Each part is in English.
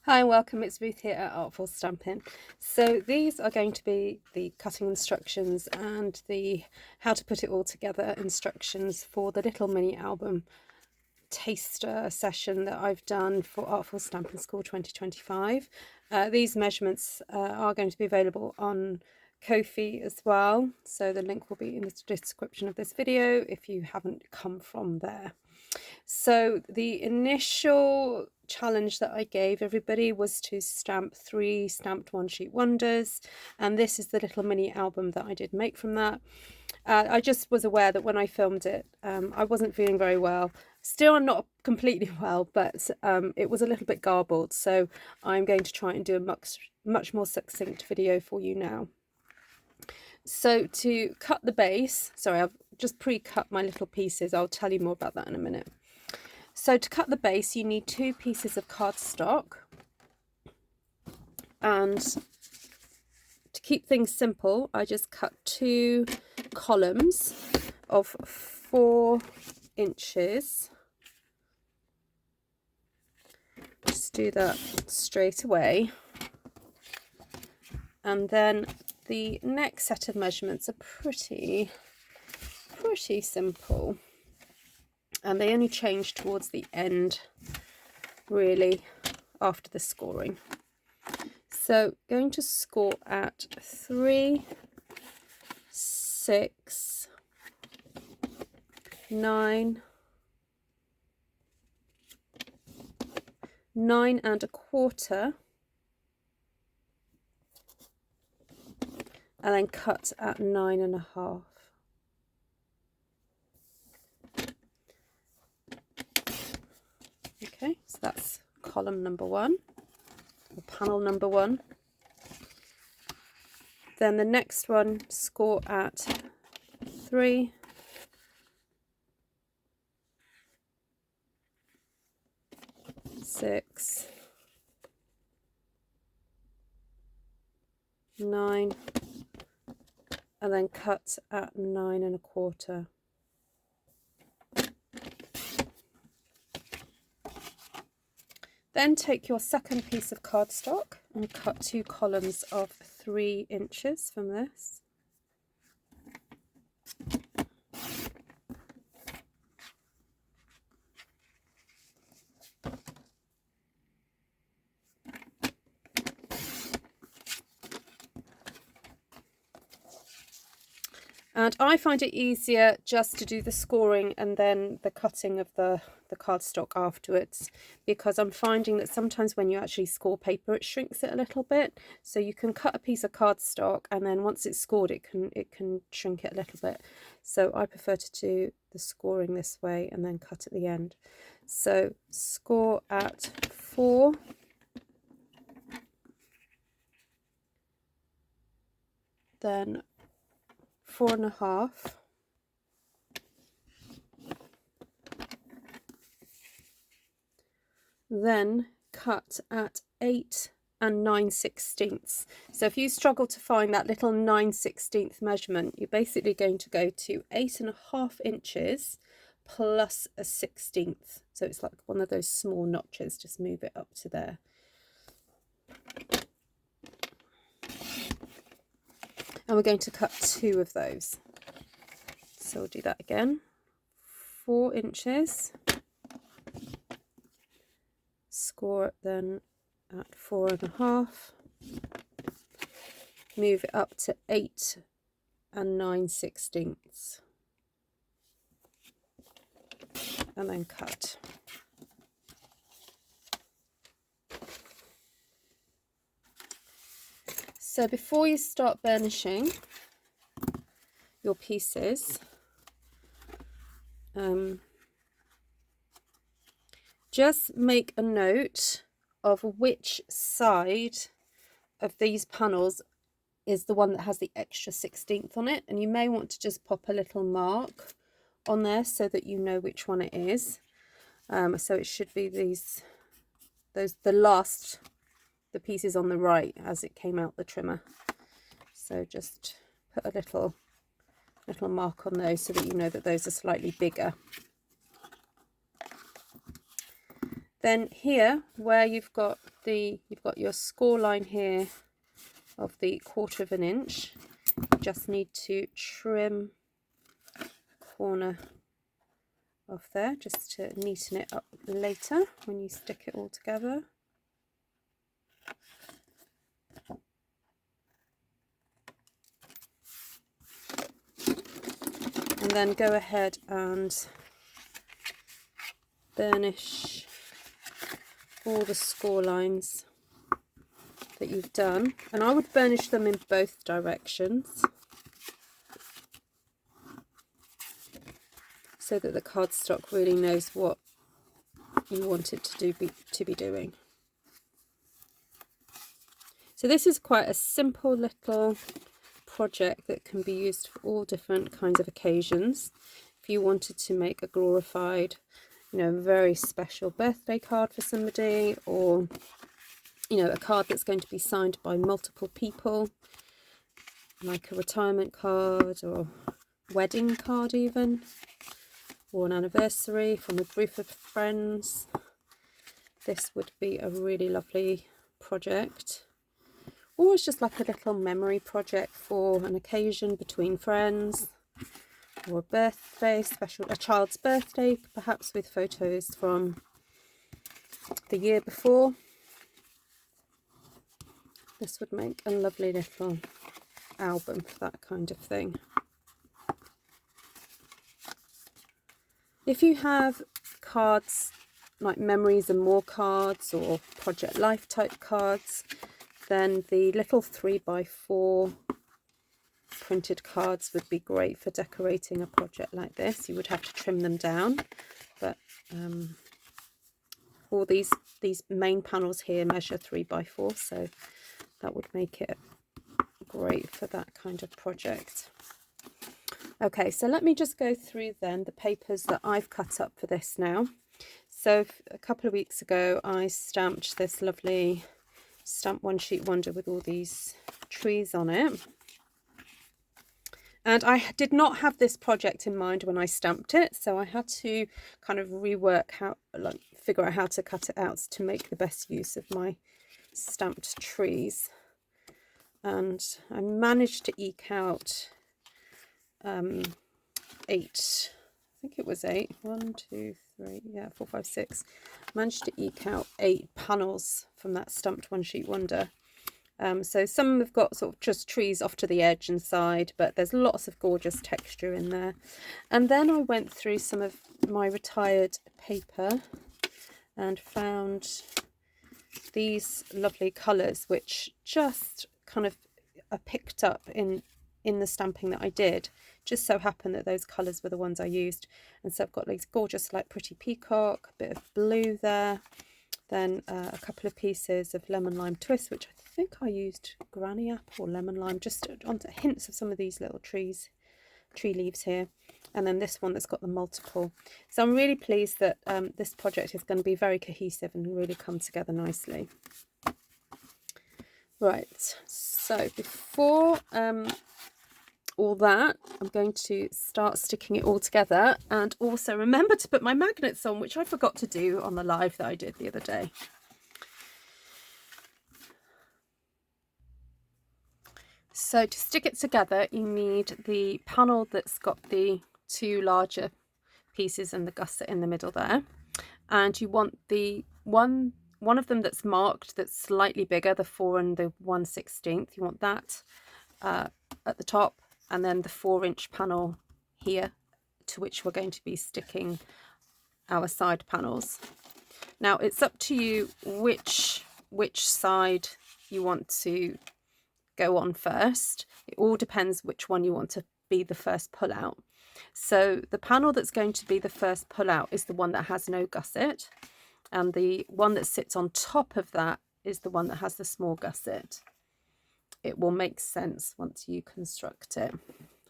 Hi, welcome. It's Ruth here at Artful Stampin. So these are going to be the cutting instructions and the how to put it all together instructions for the little mini album taster session that I've done for Artful Stampin School 2025. These measurements are going to be available on Ko-fi as well, so the link will be in the description of this video if you haven't come from there. So the initial challenge that I gave everybody was to stamp 3 stamped one sheet wonders, and this is the little mini album that I did make from that. I just was aware that when I filmed it, I wasn't feeling very well. Still, I'm not completely well, but it was a little bit garbled, so I'm going to try and do a much more succinct video for you now. So to cut the base, sorry, I've just pre-cut my little pieces. I'll tell you more about that in a minute. So to cut the base, you need 2 pieces of cardstock, and to keep things simple, I just cut 2 columns of 4 inches. Just do that straight away, and then the next set of measurements are pretty simple, and they only change towards the end, really, after the scoring. So going to score at 3, 6, 9, 9 1/4, and then cut at 9 1/2. Okay, so that's column number 1, or panel number 1. Then the next one, score at 3, 6, 9, and then cut at 9 1/4. Then take your second piece of cardstock and cut 2 columns of 3 inches from this. And I find it easier just to do the scoring and then the cutting of the cardstock afterwards, because I'm finding that sometimes when you actually score paper, it shrinks it a little bit. So you can cut a piece of cardstock, and then once it's scored, it can shrink it a little bit. So I prefer to do the scoring this way and then cut at the end. So score at 4. Then 4 1/2, then cut at 8 9/16. So if you struggle to find that little 9/16 measurement, you're basically going to go to 8 1/2 inches plus a 16th. So it's like one of those small notches, just move it up to there. And we're going to cut 2 of those. So we'll do that again. 4 inches. Score it then at 4 1/2. Move it up to 8 9/16. And then cut. So before you start burnishing your pieces, just make a note of which side of these panels is the one that has the extra 16th on it, and you may want to just pop a little mark on there so that you know which one it is. So it should be the pieces on the right as it came out the trimmer. So just put a little mark on those so that you know that those are slightly bigger. Then here, where you've got your score line here of the 1/4 of an inch, you just need to trim corner off there just to neaten it up later when you stick it all together. And then go ahead and burnish all the score lines that you've done, and I would burnish them in both directions so that the cardstock really knows what you want it to be doing. So this is quite a simple little project that can be used for all different kinds of occasions. If you wanted to make a glorified, very special birthday card for somebody, or a card that's going to be signed by multiple people, like a retirement card or wedding card even, or an anniversary from a group of friends, this would be a really lovely project. Or it's just like a little memory project for an occasion between friends, or a birthday, a child's birthday, perhaps with photos from the year before. This would make a lovely little album for that kind of thing. If you have cards like memories and more cards, or project life type cards, then the little 3x4 printed cards would be great for decorating a project like this. You would have to trim them down, but all these main panels here measure 3x4, so that would make it great for that kind of project. Okay, so let me just go through then the papers that I've cut up for this now. So a couple of weeks ago I stamped this lovely Stamp One Sheet Wonder with all these trees on it. And I did not have this project in mind when I stamped it, so I had to kind of figure out how to cut it out to make the best use of my stamped trees. And I managed to eke out 8, I think it was 8, 1, 2, 3, 4, 5, 6. Managed to eke out 8 panels from that Stamped One Sheet Wonder. So some have got sort of just trees off to the edge and side, but there's lots of gorgeous texture in there. And then I went through some of my retired paper and found these lovely colours, which just kind of are picked up in the stamping that I did. Just so happened that those colours were the ones I used. And so I've got these gorgeous, like, pretty peacock, a bit of blue there, then a couple of pieces of lemon lime twist, which I think I used granny apple or lemon lime, just onto hints of some of these little tree leaves here, and then this one that's got the multiple. So I'm really pleased that this project is going to be very cohesive and really come together nicely. Right, so before all that, I'm going to start sticking it all together, and also remember to put my magnets on, which I forgot to do on the live that I did the other day. So to stick it together, you need the panel that's got the 2 larger pieces and the gusset in the middle there, and you want the one of them that's marked, that's slightly bigger, the 4 and the 1/16. You want that at the top, and then the 4-inch panel here, to which we're going to be sticking our side panels. Now it's up to you which side you want to go on first. It all depends which one you want to be the first pull out. So the panel that's going to be the first pull out is the one that has no gusset, and the one that sits on top of that is the one that has the small gusset. It will make sense once you construct it,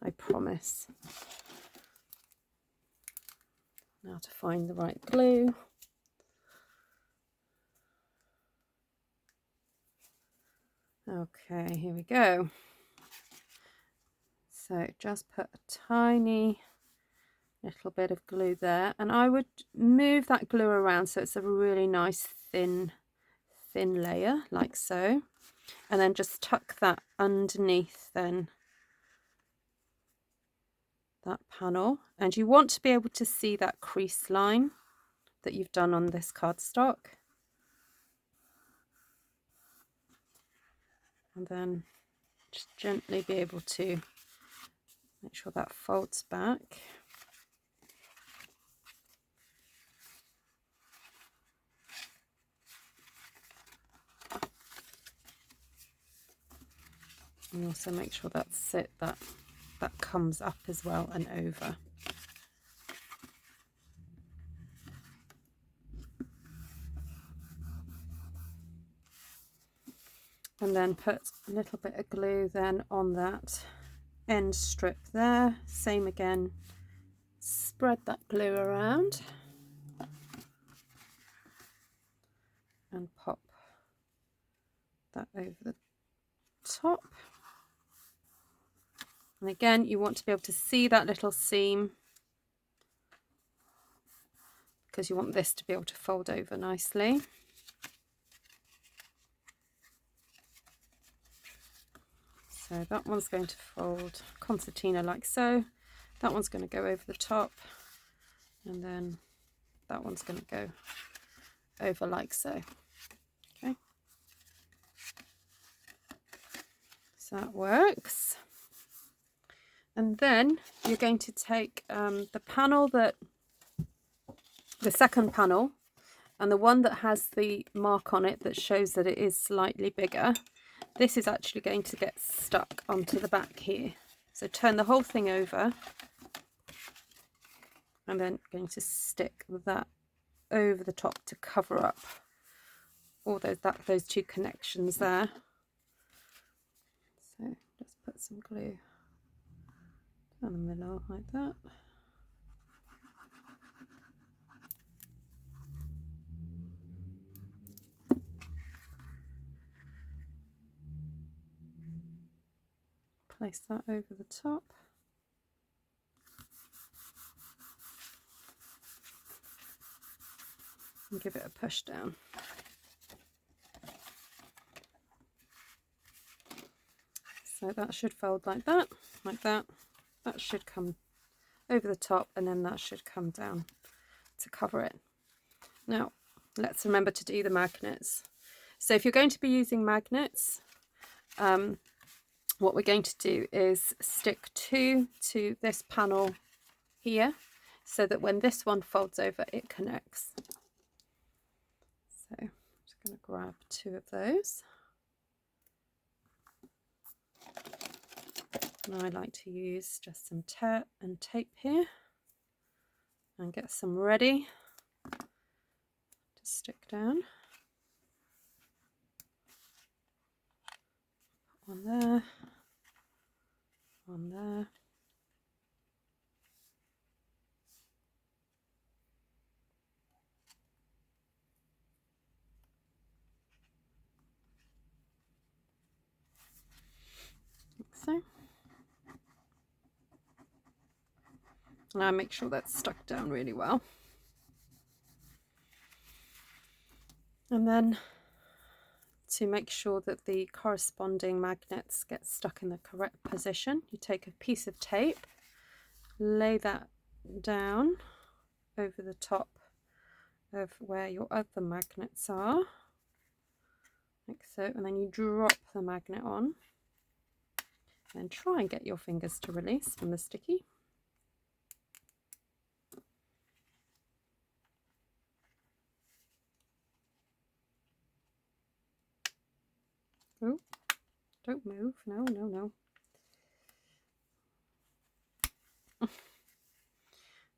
I promise. Now to find the right glue. Okay, here we go. So just put a tiny little bit of glue there, and I would move that glue around so it's a really nice thin layer like so, and then just tuck that underneath then that panel. And you want to be able to see that crease line that you've done on this cardstock, and then just gently be able to make sure that folds back. And also make sure that's it, that comes up as well and over. And then put a little bit of glue then on that end strip there. Same again, spread that glue around and pop that over the top. And again, you want to be able to see that little seam because you want this to be able to fold over nicely. So that one's going to fold concertina like so. That one's going to go over the top, and then that one's going to go over like so. Okay, so that works. And then you're going to take the panel that, the second panel, and the one that has the mark on it that shows that it is slightly bigger. This is actually going to get stuck onto the back here. So turn the whole thing over, and then going to stick that over the top to cover up all those two connections there. So let's put some glue down the middle like that. Place that over the top. And give it a push down. So that should fold like that, like that. That should come over the top, and then that should come down to cover it. Now, let's remember to do the magnets. So if you're going to be using magnets, what we're going to do is stick two to this panel here, so that when this one folds over, it connects. So I'm just going to grab two of those. And I like to use just some tear and tape here and get some ready to stick down. One there, one there. Like so. Now make sure that's stuck down really well. And then to make sure that the corresponding magnets get stuck in the correct position, you take a piece of tape, lay that down over the top of where your other magnets are, like so, and then you drop the magnet on and try and get your fingers to release from the sticky. Oh, don't move. No, no, no.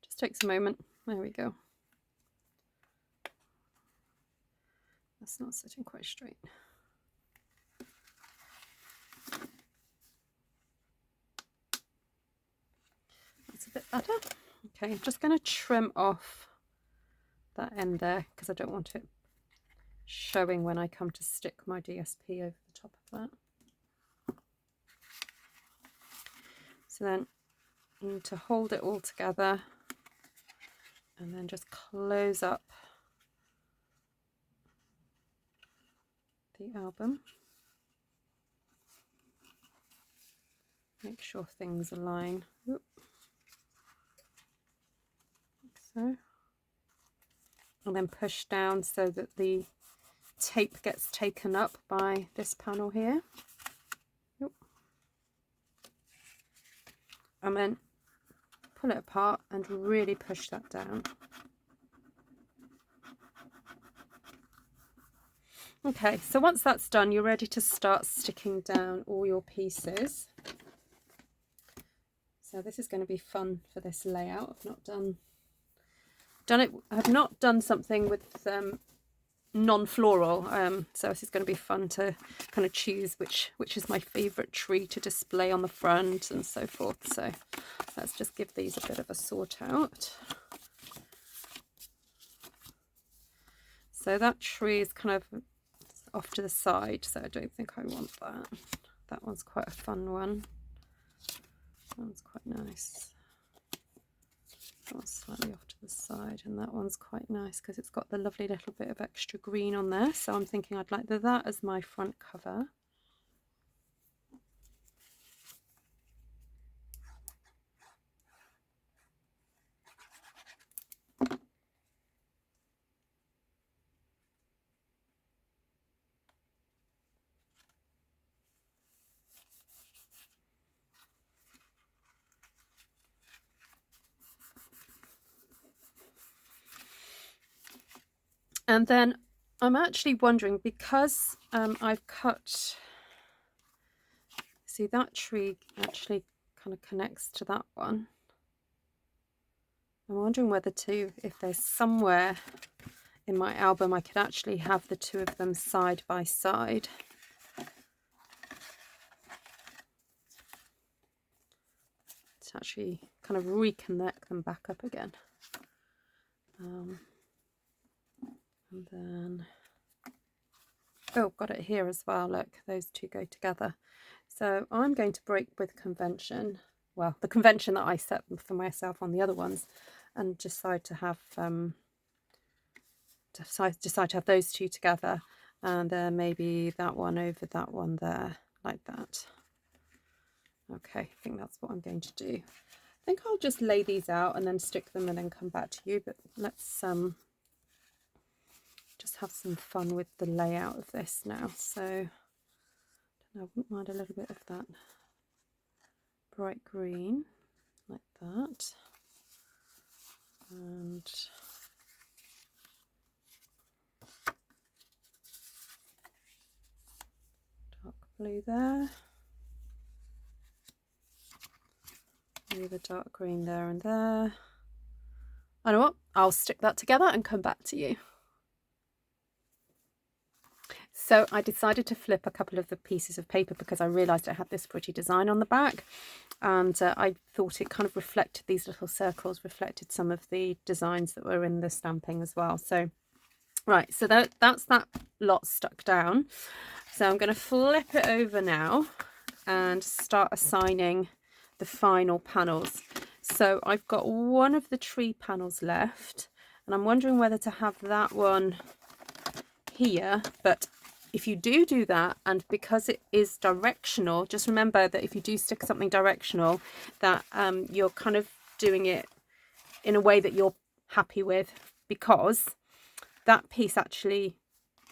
Just takes a moment. There we go. That's not sitting quite straight. That's a bit better. Okay, I'm just going to trim off that end there because I don't want it showing when I come to stick my DSP over the top of that. So then you need to hold it all together and then just close up the album. Make sure things align. Oop. Like so. And then push down so that the tape gets taken up by this panel here. Oop. And then pull it apart and really push that down. Okay, so once that's done, you're ready to start sticking down all your pieces. So this is going to be fun for this layout. I've not done it. I've not done something with non-floral. So this is going to be fun to kind of choose which is my favourite tree to display on the front and so forth. So let's just give these a bit of a sort out. So that tree is kind of off to the side, so I don't think I want that. That one's quite a fun one. That one's quite nice. That one's slightly off to the side, and that one's quite nice because it's got the lovely little bit of extra green on there. So I'm thinking I'd like that as my front cover. And then I'm actually wondering, because I've cut, see that tree actually kind of connects to that one. I'm wondering whether if there's somewhere in my album I could actually have the two of them side by side. To actually kind of reconnect them back up again. And then, oh, got it here as well. Look, those two go together. So I'm going to break with convention. Well, the convention that I set for myself on the other ones, and decide to have those two together, and then maybe that one over that one there, like that. Okay, I think that's what I'm going to do. I think I'll just lay these out and then stick them and then come back to you. But let's just have some fun with the layout of this now. So I wouldn't mind a little bit of that bright green like that, and dark blue there, maybe the dark green there and there. I know what, I'll stick that together and come back to you. So I decided to flip a couple of the pieces of paper because I realised it had this pretty design on the back, and I thought it kind of reflected, these little circles reflected some of the designs that were in the stamping as well. So right, so that's that lot stuck down. So I'm going to flip it over now and start assigning the final panels. So I've got one of the tree panels left, and I'm wondering whether to have that one here. But if you do that, and because it is directional, just remember that if you do stick something directional, that you're kind of doing it in a way that you're happy with, because that piece actually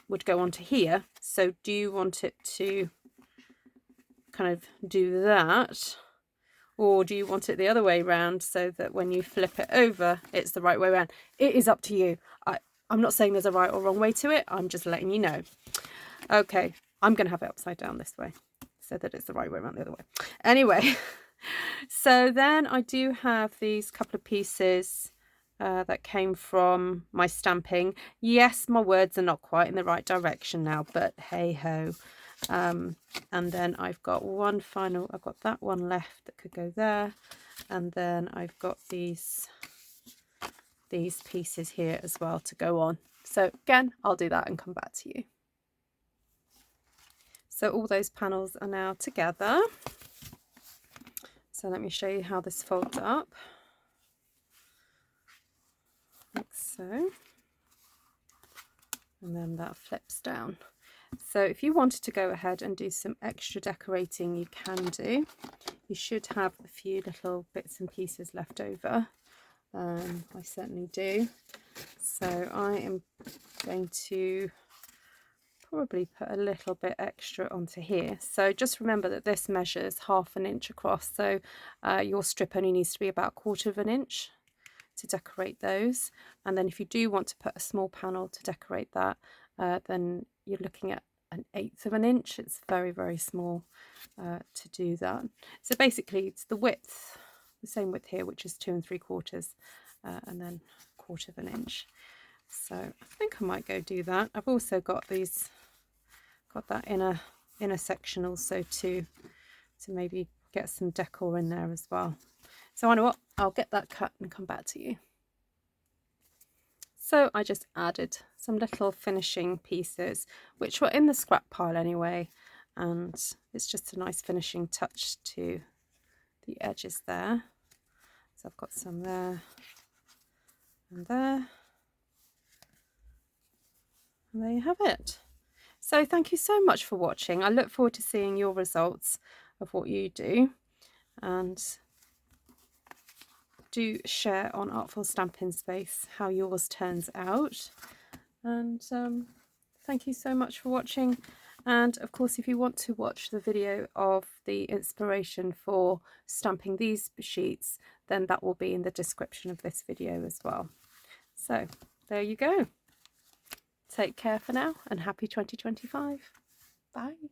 would go onto here. So do you want it to kind of do that, or do you want it the other way around so that when you flip it over it's the right way around? It is up to you. I'm not saying there's a right or wrong way to it, I'm just letting you know. Okay, I'm going to have it upside down this way so that it's the right way around the other way. Anyway, so then I do have these couple of pieces that came from my stamping. Yes, my words are not quite in the right direction now, but hey ho. And then I've got I've got that one left that could go there, and then I've got these pieces here as well to go on. So again, I'll do that and come back to you. So all those panels are now together. So let me show you how this folds up. like so, and then that flips down. So if you wanted to go ahead and do some extra decorating, you can do. You should have a few little bits and pieces left over. I certainly do. So I am going to probably put a little bit extra onto here. So just remember that this measures 1/2 inch across, so your strip only needs to be about 1/4 inch to decorate those. And then if you do want to put a small panel to decorate that, then you're looking at 1/8 inch. It's very, very small to do that. So basically it's the width, the same width here, which is 2 3/4, and then 1/4 inch. So I think I might go do that. I've also got these, got that inner section also to maybe get some decor in there as well. So I know what, I'll get that cut and come back to you. So I just added some little finishing pieces, which were in the scrap pile anyway, and it's just a nice finishing touch to the edges there. So I've got some there and there, and there you have it. So thank you so much for watching. I look forward to seeing your results of what you do, and do share on Artful Stampin Space how yours turns out. And thank you so much for watching. And of course, if you want to watch the video of the inspiration for stamping these sheets, then that will be in the description of this video as well. So there you go. Take care for now, and happy 2025. Bye.